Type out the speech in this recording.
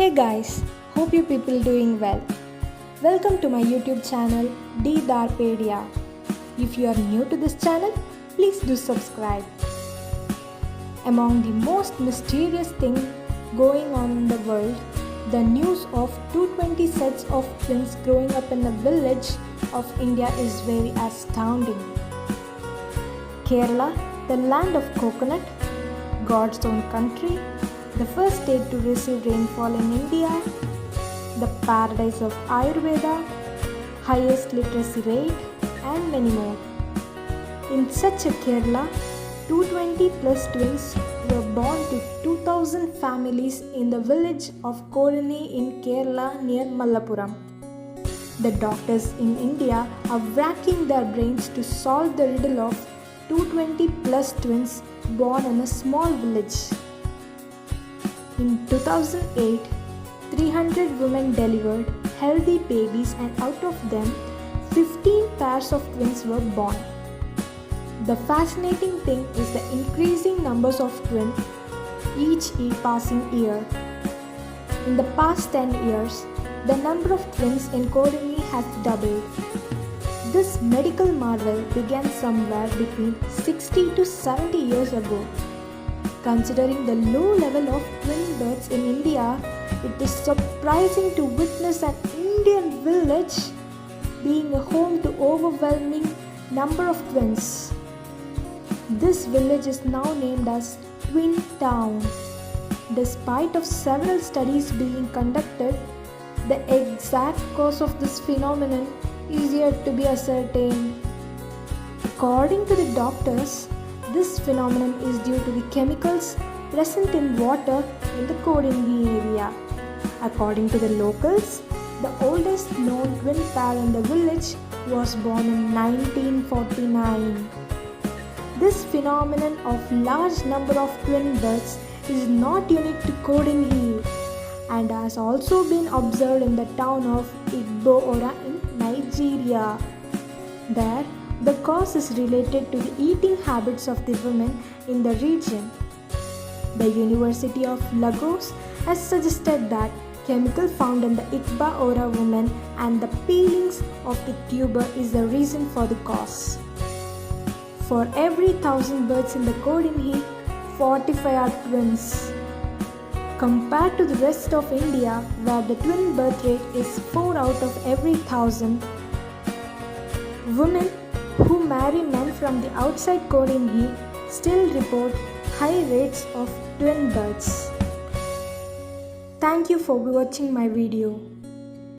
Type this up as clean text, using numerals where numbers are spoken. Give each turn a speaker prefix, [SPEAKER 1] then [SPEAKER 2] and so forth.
[SPEAKER 1] Hey guys, hope you people doing well. Welcome to my YouTube channel D Darpedia. If you are new to this channel, please do subscribe. Among the most mysterious thing going on in the world, the news of 220 sets of twins growing up in a village of India is very astounding. Kerala, the land of coconut, God's own country, the first state to receive rainfall in India, the paradise of Ayurveda, highest literacy rate, and many more. In such a Kerala, 220 plus twins were born to 2000 families in the village of Kolani in Kerala near Malappuram. The doctors in India are racking their brains to solve the riddle of 220 plus twins born in a small village. In 2008, 300 women delivered healthy babies, and out of them, 15 pairs of twins were born. The fascinating thing is the increasing numbers of twins each passing year. In the past 10 years, the number of twins in Kolani has doubled. This medical marvel began somewhere between 60 to 70 years ago. Considering the low level of twin births in India, it is surprising to witness an Indian village being a home to overwhelming number of twins. This village is now named as Twin Town. Despite of several studies being conducted, the exact cause of this phenomenon is yet to be ascertained. According to the doctors, this phenomenon is due to the chemicals present in water in the Kodingi area. According to the locals, the oldest known twin pair in the village was born in 1949. This phenomenon of large number of twin births is not unique to Kodingi and has also been observed in the town of Igbo-Ora in Nigeria. There, the cause is related to the eating habits of the women in the region. The University of Lagos has suggested that chemical found in the Igbo-Ora women and the peelings of the tuber is the reason for the cause. For every 1000 births in the Kodingi, 45 are twins. Compared to the rest of India, where the twin birth rate is 4 out of every 1000, women who marry men from the outside Kodingi still report high rates of twin births. Thank you for watching my video.